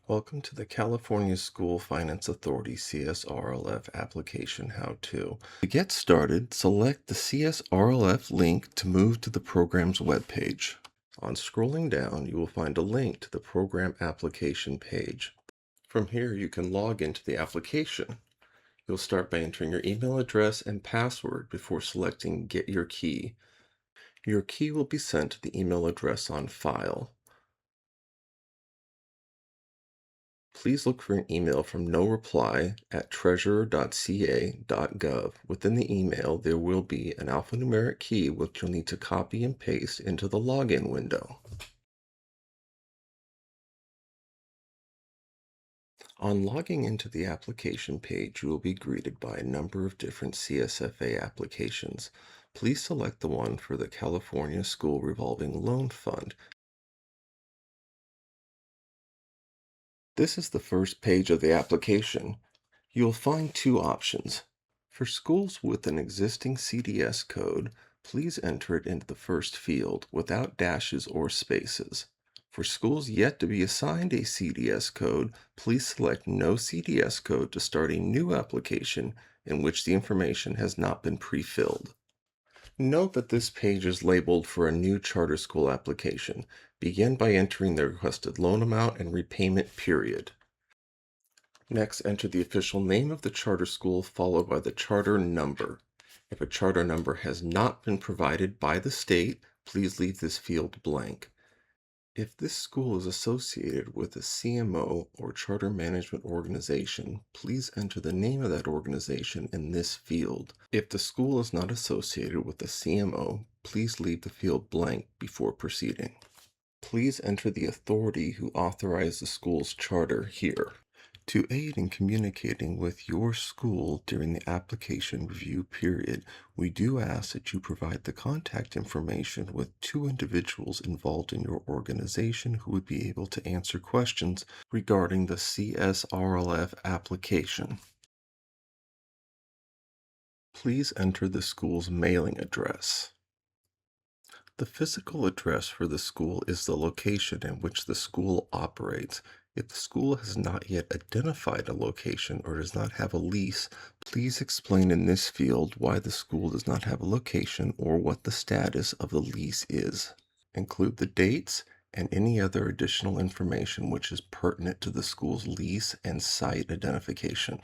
Welcome to the California School Finance Authority CSRLF application how-to. To get started, select the CSRLF link to move to the program's webpage. On scrolling down, you will find a link to the program application page. From here, you can log into the application. You'll start by entering your email address and password before selecting Get Your Key. Your key will be sent to the email address on file. Please look for an email from noreply@treasurer.ca.gov. Within the email, there will be an alphanumeric key which you'll need to copy and paste into the login window. On logging into the application page, you will be greeted by a number of different CSFA applications. Please select the one for the California School Revolving Loan Fund. This is the first page of the application. You'll find two options. For schools with an existing CDS code, please enter it into the first field without dashes or spaces. For schools yet to be assigned a CDS code, please select No CDS Code to start a new application in which the information has not been pre-filled. Note that this page is labeled for a new charter school application. Begin by entering the requested loan amount and repayment period. Next, enter the official name of the charter school followed by the charter number. If a charter number has not been provided by the state, please leave this field blank. If this school is associated with a CMO or charter management organization, please enter the name of that organization in this field. If the school is not associated with a CMO, please leave the field blank before proceeding. Please enter the authority who authorized the school's charter here. To aid in communicating with your school during the application review period, we do ask that you provide the contact information with two individuals involved in your organization who would be able to answer questions regarding the CSRLF application. Please enter the school's mailing address. The physical address for the school is the location in which the school operates. If the school has not yet identified a location or does not have a lease, please explain in this field why the school does not have a location or what the status of the lease is. Include the dates and any other additional information which is pertinent to the school's lease and site identification.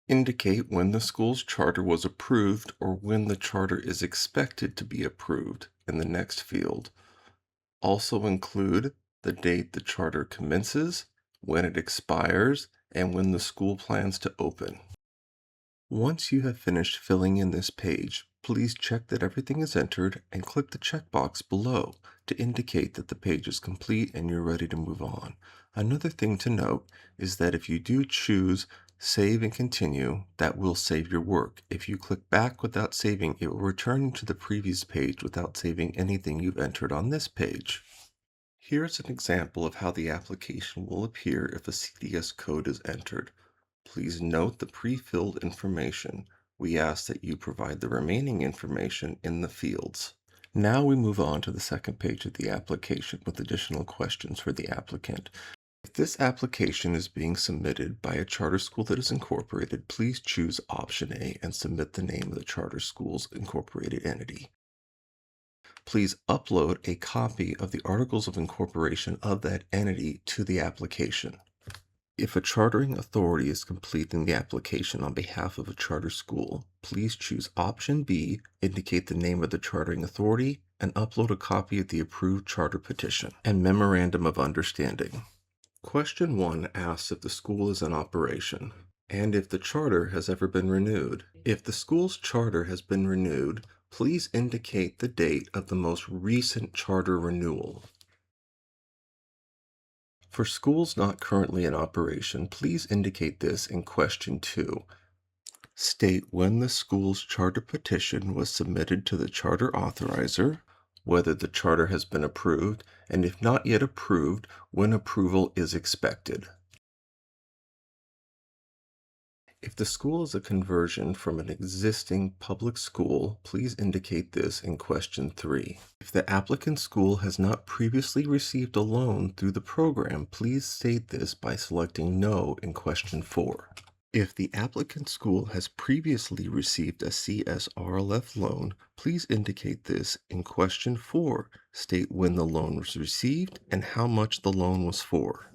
Indicate when the school's charter was approved or when the charter is expected to be approved in the next field. Also include the date the charter commences, when it expires, and when the school plans to open. Once you have finished filling in this page, please check that everything is entered and click the checkbox below to indicate that the page is complete and you're ready to move on. Another thing to note is that if you do choose Save and Continue, that will save your work. If you click back without saving, it will return you to the previous page without saving anything you've entered on this page. Here's an example of how the application will appear if a CDS code is entered. Please note the pre-filled information. We ask that you provide the remaining information in the fields. Now we move on to the second page of the application with additional questions for the applicant. If this application is being submitted by a charter school that is incorporated, please choose option A and submit the name of the charter school's incorporated entity. Please upload a copy of the Articles of Incorporation of that entity to the application. If a chartering authority is completing the application on behalf of a charter school, please choose option B, indicate the name of the chartering authority, and upload a copy of the approved charter petition and memorandum of understanding. Question 1 asks if the school is in operation and if the charter has ever been renewed. If the school's charter has been renewed, please indicate the date of the most recent charter renewal. For schools not currently in operation, please indicate this in question 2. State when the school's charter petition was submitted to the charter authorizer, whether the charter has been approved, and if not yet approved, when approval is expected. If the school is a conversion from an existing public school, please indicate this in question 3. If the applicant school has not previously received a loan through the program, please state this by selecting no in question 4. If the applicant school has previously received a CSRLF loan, please indicate this in question 4. State when the loan was received and how much the loan was for.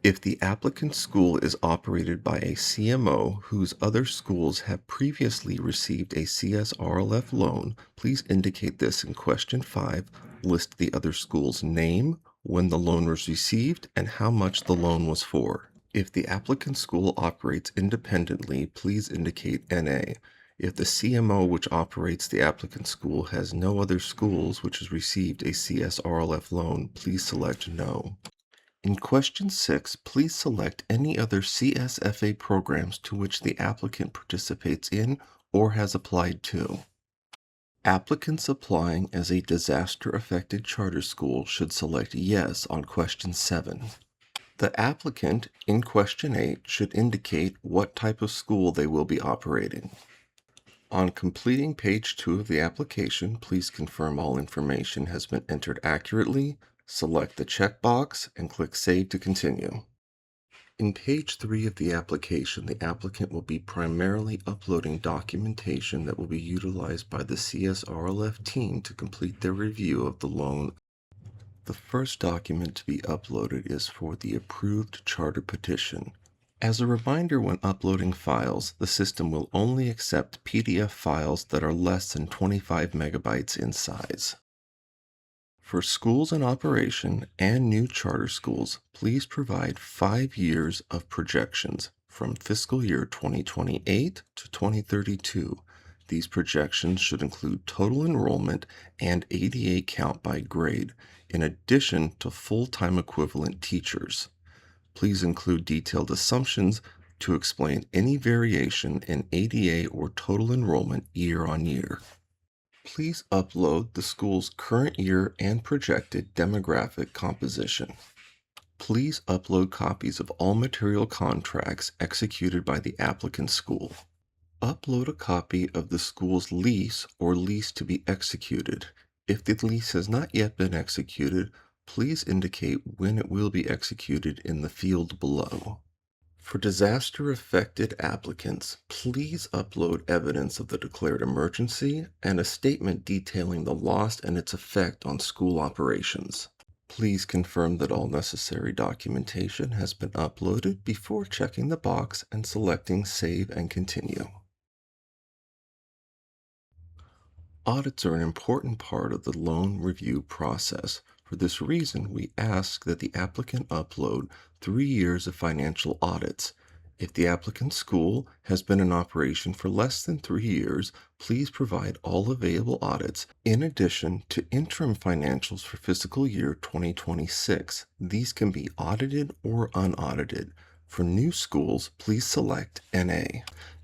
If the applicant school is operated by a CMO whose other schools have previously received a CSRLF loan, please indicate this in question 5. List the other school's name, when the loan was received, and how much the loan was for. If the applicant school operates independently, please indicate NA. If the CMO which operates the applicant school has no other schools which has received a CSRLF loan, please select No. In question 6, please select any other CSFA programs to which the applicant participates in or has applied to. Applicants applying as a disaster-affected charter school should select Yes on question 7. The applicant in question 8 should indicate what type of school they will be operating. On completing page 2 of the application, please confirm all information has been entered accurately, select the checkbox, and click Save to continue. In page 3 of the application, the applicant will be primarily uploading documentation that will be utilized by the CSRLF team to complete their review of the loan. The first document to be uploaded is for the approved charter petition. As a reminder, when uploading files, the system will only accept PDF files that are less than 25 megabytes in size. For schools in operation and new charter schools, please provide 5 years of projections from fiscal year 2028 to 2032. These projections should include total enrollment and ADA count by grade, in addition to full-time equivalent teachers. Please include detailed assumptions to explain any variation in ADA or total enrollment year on year. Please upload the school's current year and projected demographic composition. Please upload copies of all material contracts executed by the applicant school. Upload a copy of the school's lease or lease to be executed. If the lease has not yet been executed, please indicate when it will be executed in the field below. For disaster-affected applicants, please upload evidence of the declared emergency and a statement detailing the loss and its effect on school operations. Please confirm that all necessary documentation has been uploaded before checking the box and selecting Save and Continue. Audits are an important part of the loan review process. For this reason, we ask that the applicant upload 3 years of financial audits. If the applicant's school has been in operation for less than 3 years, please provide all available audits in addition to interim financials for fiscal year 2026. These can be audited or unaudited. For new schools, please select NA.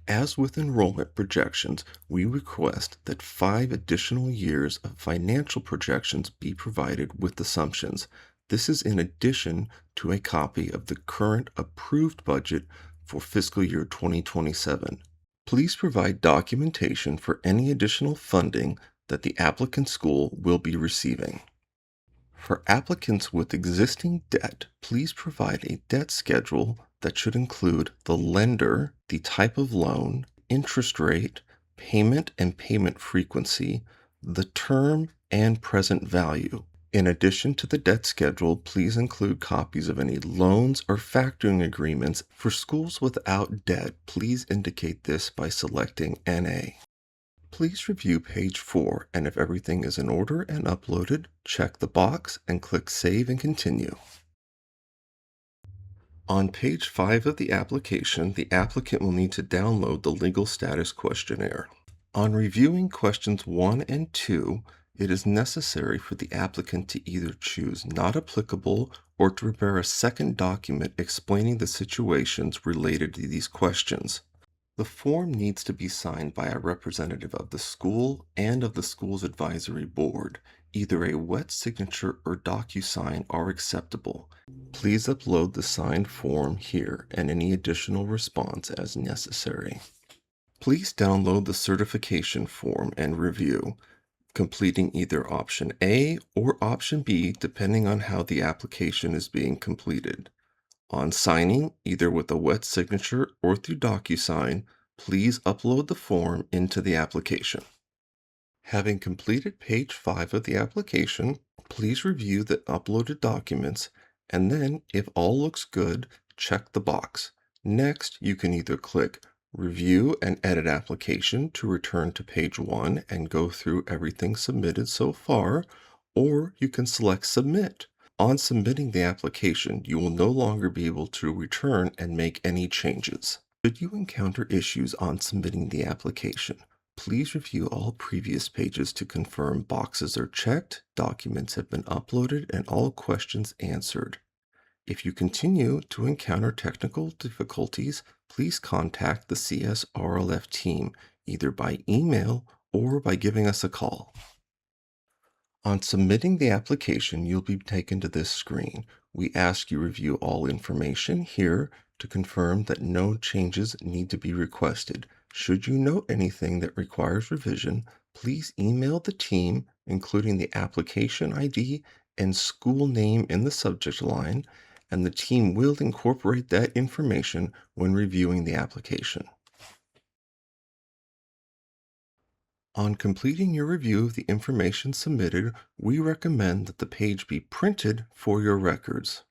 As with enrollment projections, we request that 5 additional years of financial projections be provided with assumptions. This is in addition to a copy of the current approved budget for fiscal year 2027. Please provide documentation for any additional funding that the applicant school will be receiving. For applicants with existing debt, please provide a debt schedule that should include the lender, the type of loan, interest rate, payment and payment frequency, the term, and present value. In addition to the debt schedule, please include copies of any loans or factoring agreements. For schools without debt, please indicate this by selecting NA. Please review page 4, and if everything is in order and uploaded, check the box and click Save and Continue. On page 5 of the application, the applicant will need to download the legal status questionnaire. On reviewing questions 1 and 2, it is necessary for the applicant to either choose Not Applicable or to prepare a second document explaining the situations related to these questions. The form needs to be signed by a representative of the school and of the school's advisory board. Either a wet signature or DocuSign are acceptable. Please upload the signed form here and any additional response as necessary. Please download the certification form and review, completing either option A or option B depending on how the application is being completed. On signing, either with a wet signature or through DocuSign, please upload the form into the application. Having completed page 5 of the application, please review the uploaded documents and then, if all looks good, check the box. Next, you can either click Review and Edit Application to return to page 1 and go through everything submitted so far, or you can select Submit. On submitting the application, you will no longer be able to return and make any changes. Should you encounter issues on submitting the application, please review all previous pages to confirm boxes are checked, documents have been uploaded, and all questions answered. If you continue to encounter technical difficulties, please contact the CSRLF team either by email or by giving us a call. On submitting the application, you'll be taken to this screen. We ask you review all information here to confirm that no changes need to be requested. Should you note anything that requires revision, please email the team, including the application ID and school name in the subject line, and the team will incorporate that information when reviewing the application. On completing your review of the information submitted, we recommend that the page be printed for your records.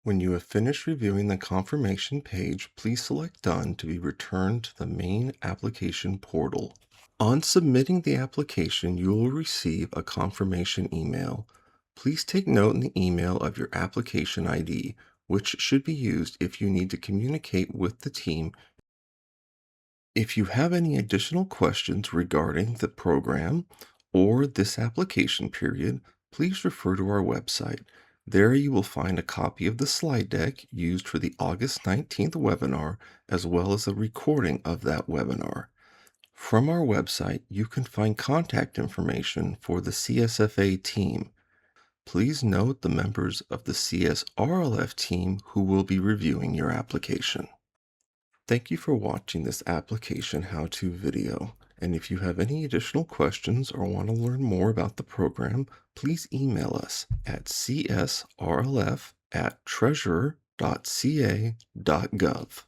When you have finished reviewing the confirmation page, please select Done to be returned to the main application portal. On submitting the application, you will receive a confirmation email. Please take note in the email of your application ID, which should be used if you need to communicate with the team. If you have any additional questions regarding the program or this application period, please refer to our website. There you will find a copy of the slide deck used for the August 19th webinar, as well as a recording of that webinar. From our website, you can find contact information for the CSFA team. Please note the members of the CSRLF team who will be reviewing your application. Thank you for watching this application how-to video, and if you have any additional questions or want to learn more about the program, please email us at csrlf@treasurer.ca.gov.